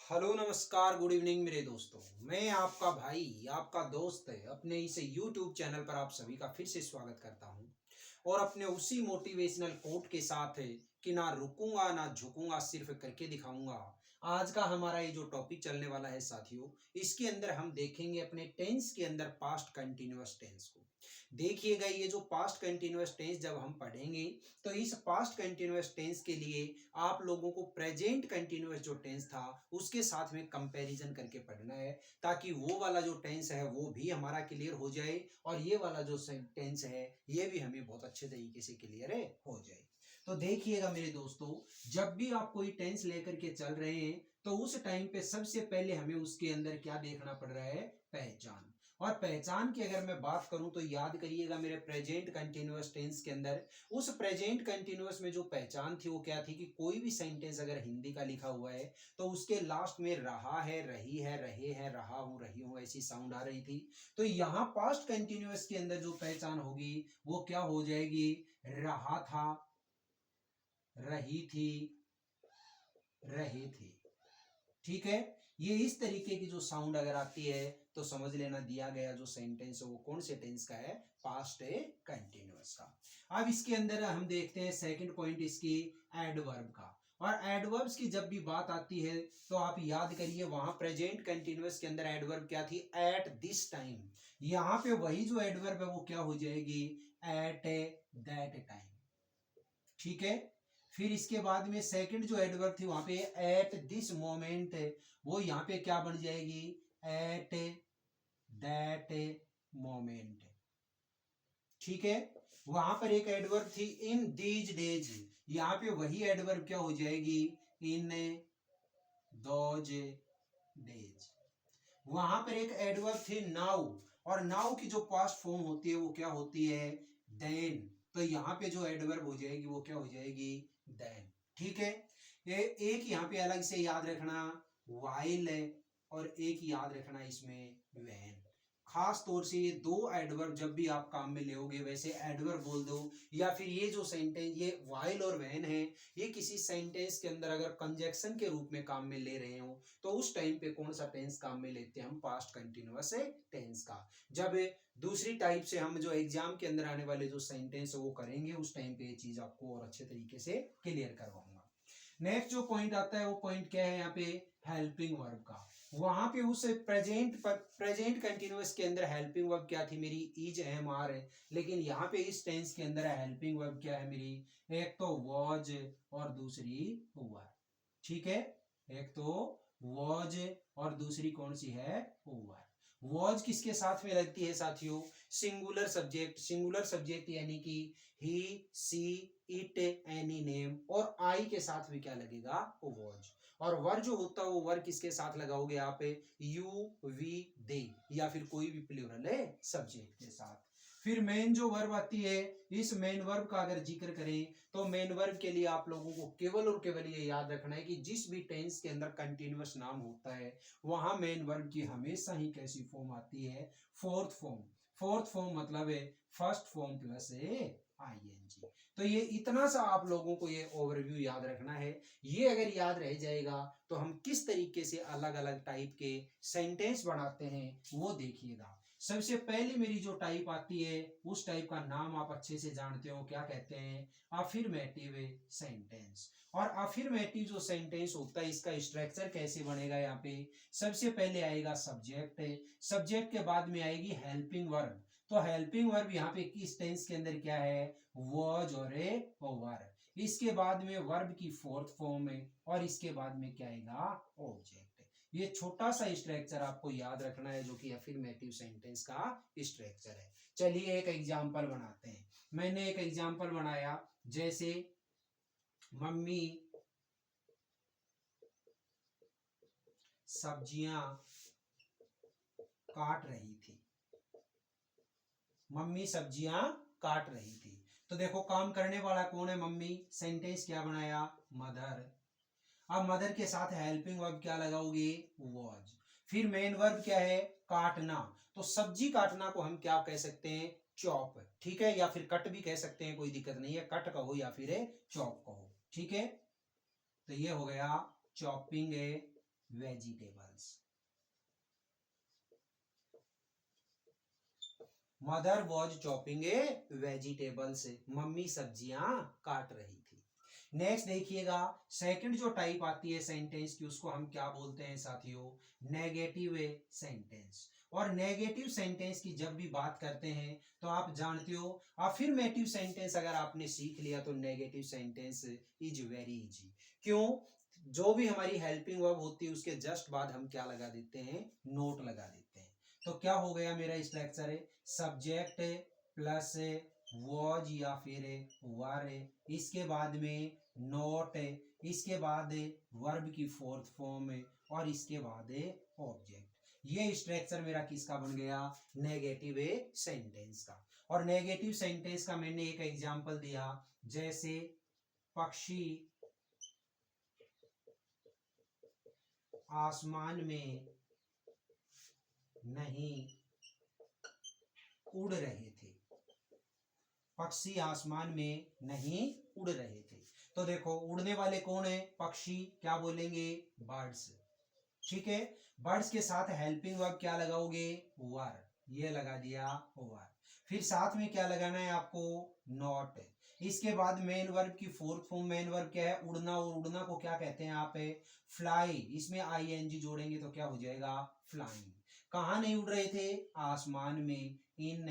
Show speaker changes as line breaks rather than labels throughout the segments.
Hello नमस्कार good evening मेरे दोस्तों। मैं आपका भाई आपका दोस्त अपने इस यूट्यूब चैनल पर आप सभी का फिर से स्वागत करता हूं और अपने उसी मोटिवेशनल कोट के साथ है कि ना रुकूंगा ना झुकूंगा, सिर्फ करके दिखाऊंगा। आज का हमारा ये जो टॉपिक चलने वाला है साथियों, इसके अंदर हम देखेंगे अपने टेंस के अंदर पास्ट कंटिन्यूअस टेंस को। देखिएगा, ये जो पास्ट कंटिन्यूअस टेंस जब हम पढ़ेंगे तो इस पास्ट कंटिन्यूअस टेंस के लिए आप लोगों को प्रेजेंट कंटिन्यूअस जो टेंस था उसके साथ में कंपैरिजन करके पढ़ना है, ताकि वो वाला जो टेंस है वो भी हमारा क्लियर हो जाए और ये वाला जो टेंस है ये भी हमें बहुत अच्छे तरीके से क्लियर हो जाए। तो देखिएगा मेरे दोस्तों, जब भी आप कोई टेंस लेकर के चल रहे हैं तो उस टाइम पे सबसे पहले हमें उसके अंदर क्या देखना पड़ रहा है? पहचान। और पहचान की अगर मैं बात करूं तो याद करिएगा, मेरे प्रेजेंट कंटिन्यूअस टेंस के अंदर उस प्रेजेंट कंटिन्यूअस में जो पहचान थी वो क्या थी कि कोई भी सेंटेंस अगर हिंदी का लिखा हुआ है तो उसके लास्ट में रहा है, रही है, रहे हैं, रहा हूं, रही हूं, ऐसी साउंड आ रही थी। तो यहां पास्ट कंटिन्यूअस के अंदर जो पहचान होगी वो क्या हो जाएगी? रहा था, रही थी, रहे थे। ठीक है। ये इस तरीके की जो साउंड अगर आती है तो समझ लेना दिया गया जो सेंटेंस है वो कौन से टेंस का है? पास्ट कंटिन्यूअस का। अब इसके अंदर हम देखते हैं सेकंड पॉइंट इसकी एडवर्ब का। और एडवर्ब्स की जब भी बात आती है तो आप याद करिए, वहां प्रेजेंट कंटिन्यूअस के अंदर एडवर्ब क्या थी? At this time. यहां पे वही जो एडवर्ब है वो क्या हो जाएगी? At that time. ठीक है। फिर इसके बाद में सेकंड जो एडवर्ब थी वहां पे एट दिस मोमेंट, वो यहां पे क्या बन जाएगी? At that moment. ठीक है। वहां पर एक एडवर्ब थी इन दीज डेज, यहां पे वही एडवर्ब क्या हो जाएगी? In those days. वहां पर एक एडवर्ब थी नाउ, और नाउ की जो पास्ट फॉर्म होती है वो क्या होती है? देन। तो यहां पे जो एडवर्ब हो जाएगी वो क्या हो जाएगी? देन। ठीक है। ये एक यहां पे अलग से याद रखना वाइल है, और एक याद रखना इसमें वैन। खास तौर से ये दो एडवर्ब जब भी आप काम में लेोगे, वैसे एडवर्ब बोल दो या फिर ये जो सेंटेंस ये वाइल और वैन है, ये किसी सेंटेंस के अंदर अगर कंजक्शन के रूप में काम में ले रहे हो तो उस टाइम पे कौन सा टेंस काम में लेते हैं? हम पास्ट कंटिन्यूअस टेंस का। जब दूसरी टाइप से हम जो एग्जाम के अंदर आने वाले जो सेंटेंस है वो करेंगे उस टाइम पे ये चीज आपको और अच्छे तरीके से क्लियर करवाऊंगा। नेक्स्ट जो पॉइंट आता है वो पॉइंट क्या है? यहाँ पे हेल्पिंग वर्ब का। वहां पे उस प्रेजेंट कंटिन्यूअस के अंदर हेल्पिंग वर्ब क्या थी? मेरी इज एम आर है। लेकिन यहाँ पे इस टेंस के अंदर हेल्पिंग वर्ब क्या है मेरी? एक तो वॉज और दूसरी वर। ठीक है। एक तो वॉज और दूसरी कौन सी है? वर। वॉज किसके साथ में लगती है साथियों? Singular subject. सिंगुलर सब्जेक्ट यानी कि ही, सी, इट, एनी नेम, और आई के साथ भी क्या लगेगा? वॉज। और वर जो होता है वो वर किसके साथ लगाओगे आप? यू, वी, दे, या फिर कोई भी प्लूरल है सब्जेक्ट के साथ। फिर मेन जो वर्ब आती है, इस मेन वर्ब का अगर जिक्र करें तो मेन वर्ब के लिए आप लोगों को केवल और केवल ये याद रखना है कि जिस भी टेंस के अंदर कंटिन्यूअस नाम होता है वहां मेन वर्ब की हमेशा ही कैसी फॉर्म आती है? Fourth form. फोर्थ फॉर्म मतलब है फर्स्ट फॉर्म प्लस आईएनजी। तो ये इतना सा आप लोगों को ये ओवरव्यू याद रखना है। ये अगर याद रह जाएगा तो हम किस तरीके से अलग अलग टाइप के सेंटेंस बनाते हैं वो देखिएगा। सबसे पहले मेरी जो टाइप आती है उस टाइप का नाम आप अच्छे से जानते हो, क्या कहते हैं? Affirmative sentence. और अफर्मेटिव जो सेंटेंस होता है इसका स्ट्रक्चर कैसे बनेगा? यहाँ पे सबसे पहले आएगा सब्जेक्ट, सब्जेक्ट के बाद में आएगी हेल्पिंग वर्ब। तो हेल्पिंग वर्ब यहाँ पे किस टेंस के अंदर क्या है? वॉज और वर। इसके बाद में वर्ब की फोर्थ फॉर्म है, और इसके बाद में क्या आएगा? ऑब्जेक्ट। ये छोटा सा स्ट्रक्चर आपको याद रखना है जो कि अफर्मेटिव सेंटेंस का स्ट्रक्चर है। चलिए एक एग्जांपल बनाते हैं। मैंने एक एग्जांपल बनाया, जैसे मम्मी सब्जियां काट रही थी। मम्मी सब्जियां काट रही थी। तो देखो काम करने वाला कौन है? मम्मी। सेंटेंस क्या बनाया? मदर। अब मदर के साथ हेल्पिंग वर्ब क्या लगाओगे? वॉज। फिर मेन वर्ब क्या है? काटना। तो सब्जी काटना को हम क्या कह सकते हैं? चॉप। ठीक है। या फिर कट भी कह सकते हैं, कोई दिक्कत नहीं है, कट कहो या फिर चॉप कहो। ठीक है। तो ये हो गया chopping vegetables. Mother was chopping A vegetables, mummy सब्जियां काट रही थी। नेक्स्ट देखिएगा, सेकंड जो टाइप आती है सेंटेंस की उसको हम क्या बोलते हैं साथियों, नेगेटिव सेंटेंस। और नेगेटिव सेंटेंस की जब भी बात करते हैं तो आप जानते हो अफर्मेटिव सेंटेंस अगर आपने सीख लिया तो negative sentence is very easy. क्यों? जो भी हमारी हेल्पिंग वर्ब होती है उसके जस्ट बाद हम क्या लगा देते हैं, नोट लगा देते हैं। तो क्या हो गया मेरा स्ट्रक्चर है, सब्जेक्ट प्लस वॉज या फिर वर, इसके बाद में नोट, इसके बाद वर्ब की फोर्थ फॉर्म और इसके बाद ऑब्जेक्ट। ये स्ट्रक्चर मेरा किसका बन गया, नेगेटिव सेंटेंस का। और नेगेटिव सेंटेंस का मैंने एक एग्जांपल दिया, जैसे पक्षी आसमान में नहीं उड़ रहे थे, पक्षी आसमान में नहीं उड़ रहे थे। तो देखो उड़ने वाले कौन है, पक्षी, क्या बोलेंगे, बर्ड्स। ठीक है, बर्ड्स के साथ हेल्पिंग वर्ब क्या लगाओगे, वर, ये लगा दिया वर। फिर साथ में क्या लगाना है आपको, नॉट। इसके बाद मेन वर्ब की फोर्थ फॉर्म, मेन वर्ब क्या है, उड़ना, और उड़ना को क्या कहते हैं आप, फ्लाई। इसमें आईएनजी जोड़ेंगे तो क्या हो जाएगा, फ्लाइंग। कहाँ नहीं उड़ रहे थे, आसमान में, इन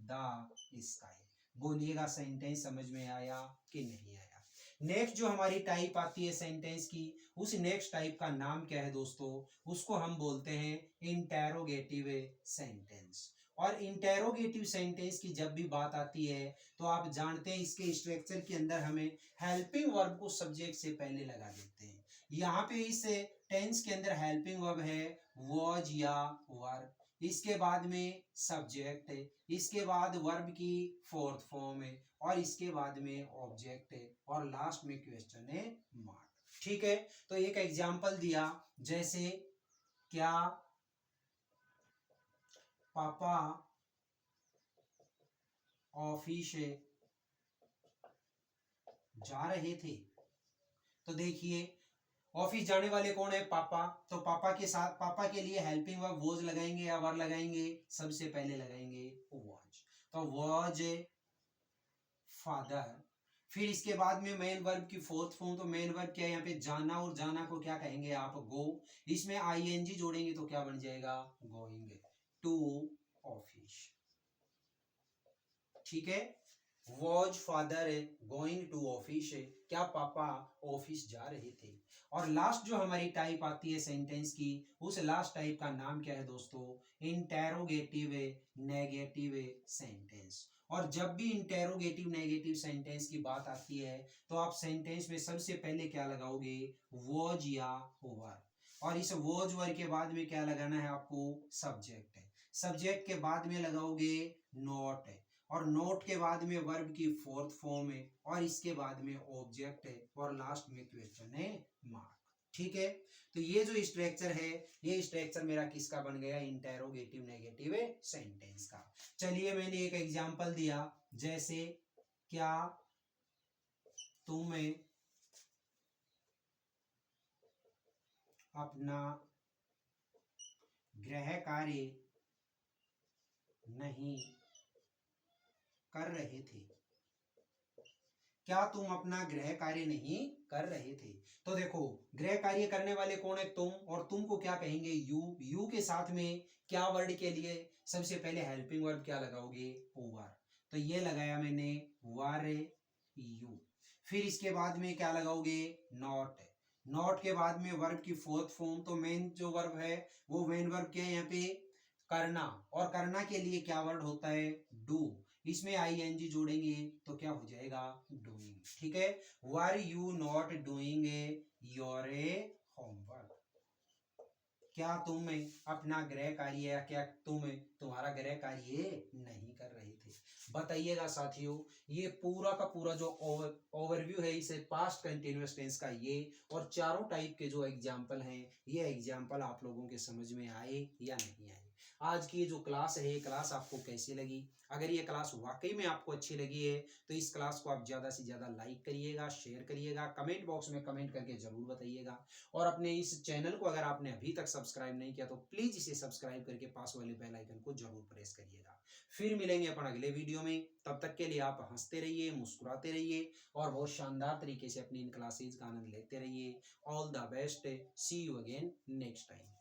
द स्काई। बोलिएगा सेंटेंस समझ में आया कि नहीं आया। नेक्स्ट जो हमारी टाइप आती है सेंटेंस की, उस नेक्स्ट टाइप का नाम क्या है दोस्तों, उसको हम बोलते हैं इंटेरोगेटिव सेंटेंस। और इंटेरोगेटिव सेंटेंस की जब भी बात आती है तो आप जानते हैं इसके स्ट्रक्चर के अंदर हमें हेल्पिंग वर्ब को सब्जेक्ट से पहले लगा देते हैं। यहाँ पे इस टेंस के अंदर हेल्पिंग वर्ब है वॉज या वर, इसके बाद में सब्जेक्ट है, इसके बाद वर्ब की फोर्थ फॉर्म है, और इसके बाद में ऑब्जेक्ट है, और लास्ट में क्वेश्चन है मार्क। ठीक है, तो एक एग्जांपल दिया, जैसे क्या पापा ऑफिस जा रहे थे। तो देखिए ऑफिस जाने वाले कौन है, पापा। तो पापा के साथ, पापा के लिए हेल्पिंग वर्ब वॉज लगाएंगे या वर लगाएंगे, सबसे पहले लगाएंगे वॉज। तो वॉज फादर। फिर इसके बाद में मेन वर्ब की फोर्थ फॉर्म, तो मेन वर्ब क्या है यहाँ पे, जाना, और जाना को क्या कहेंगे आप, गो। इसमें आईएनजी जोड़ेंगे तो क्या बन जाएगा, गोइंग टू ऑफिस। ठीक है, was father going to office, क्या पापा ऑफिस जा रहे थे। और लास्ट जो हमारी टाइप आती है सेंटेंस की, उस लास्ट टाइप का नाम क्या है दोस्तों, इंटेरोगेटिव नेगेटिव सेंटेंस। और जब भी इंटेरोगेटिव नेगेटिव सेंटेंस की बात आती है तो आप सेंटेंस में सबसे पहले क्या लगाओगे, वॉज या वर। और इस वॉज वर के बाद में क्या लगाना है आपको, सब्जेक्ट है। सब्जेक्ट के बाद में लगाओगे नॉट है, और नोट के बाद में वर्ब की फोर्थ फॉर्म है, और इसके बाद में ऑब्जेक्ट है, और लास्ट में क्वेश्चन है मार्क। ठीक है, तो ये जो स्ट्रक्चर है, ये स्ट्रक्चर मेरा किसका बन गया, इंटेरोगेटिव नेगेटिव सेंटेंस का। चलिए मैंने एक एग्जांपल दिया, जैसे क्या तुम अपना गृह कार्य नहीं कर रहे थे, क्या तुम अपना गृह कार्य नहीं कर रहे थे। तो देखो गृह कार्य करने वाले कौन है, तुम, और तुम को क्या कहेंगे, यू। यू के साथ में क्या वर्ड के लिए सबसे पहले हेल्पिंग वर्ब क्या लगाओगे, वर। तो ये लगाया मैंने वर यू। फिर इसके बाद में क्या लगाओगे, नॉट। नॉट के बाद में वर्ब की फोर्थ फॉर्म, तो मेन जो वर्ब है वो मेन वर्ब क्या है यहाँ पे, करना। और करना के लिए क्या वर्ड होता है, डू। इसमें आईएनजी जोड़ेंगे तो क्या हो जाएगा, डूइंग। ठीक है, were you not doing your homework, क्या तुम अपना गृह कार्य, या क्या तुम तुम्हारा गृह कार्य नहीं कर रहे थे। बताइएगा साथियों, ये पूरा का पूरा जो ओवरव्यू है इसे पास्ट कंटिन्यूअस टेंस का, ये और चारों टाइप के जो एग्जाम्पल हैं, ये एग्जाम्पल आप लोगों के समझ में आए या नहीं आए। आज की ये जो क्लास है, ये क्लास आपको कैसी लगी? अगर ये क्लास वाक़ई में आपको अच्छी लगी है, तो इस क्लास को आप ज़्यादा से ज़्यादा लाइक करिएगा, शेयर करिएगा, कमेंट बॉक्स में कमेंट करके ज़रूर बताइएगा। और अपने इस चैनल को अगर आपने अभी तक सब्सक्राइब नहीं किया, तो प्लीज़ इसे सब्सक्राइब करके पास वाले बेल आइकन को ज़रूर प्रेस करिएगा। फिर मिलेंगे अपन अगले वीडियो में, तब तक के लिए आप हँसते रहिए, मुस्कुराते रहिए और बहुत शानदार तरीके से अपनी इन क्लासेज़ का आनंद लेते रहिए। All the best, see you again next time.